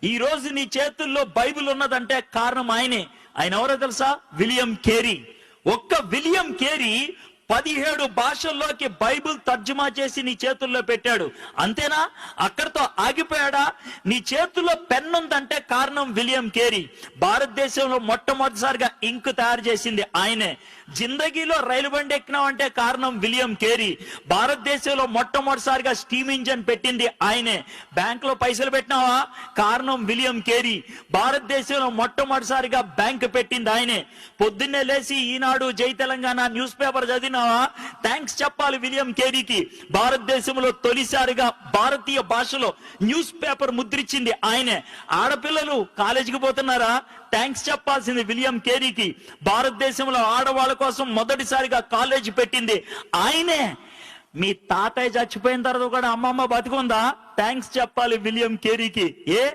ఈ రోజు నీ చేతుల్లో బైబిల్ ఉన్నదంటే కారణం ఆయనే. ఆయన ఎవరో తెలుసా? William Carey. ఒక్క విలియం కేరీ 17 భాషల్లోకి బైబిల్ తర్జుమా చేసి నీ చేతుల్లో పెట్టాడు. అంతేనా? అక్కడితో ఆగిపోయాడా? నీ చేతుల్లో పెన్ ఉందంటే కారణం విలియం కేరీ. భారతదేశంలో మొట్టమొదటిసారిగా ఇంక్ తయారు చేసింది ఆయనే. జిందగీలో రైలు బండి ఎక్కినావు అంటే కారణం విలియం కేరీ. భారతదేశంలో మొట్టమొదటిసారిగా స్టీమ్ ఇంజన్ పెట్టింది ఆయనే. బ్యాంక్ లో పైసలు పెట్టినావా? కారణం విలియం కేరీ. భారతదేశంలో మొట్టమొదటిసారిగా బ్యాంక్ పెట్టింది ఆయనే. పొద్దున్నే లేచి ఈనాడు, జై తెలంగాణ న్యూస్ పేపర్ చదివినావా? థ్యాంక్స్ చెప్పాలి విలియం కేరీకి. భారతదేశంలో తొలిసారిగా భారతీయ భాషలో న్యూస్ పేపర్ ముద్రించింది ఆయనే. ఆడపిల్లలు కాలేజీకి పోతున్నారా? థ్యాంక్స్ చెప్పాల్సింది విలియం కేరీకి. భారతదేశంలో ఆడవాళ్ళ కోసం మొదటిసారిగా కాలేజీ పెట్టింది ఆయనే. మీ తాతయ్య చచ్చిపోయిన తర్వాత కూడా అమ్మమ్మ బతికుందా? థ్యాంక్స్ చెప్పాలి విలియం కేరీకి.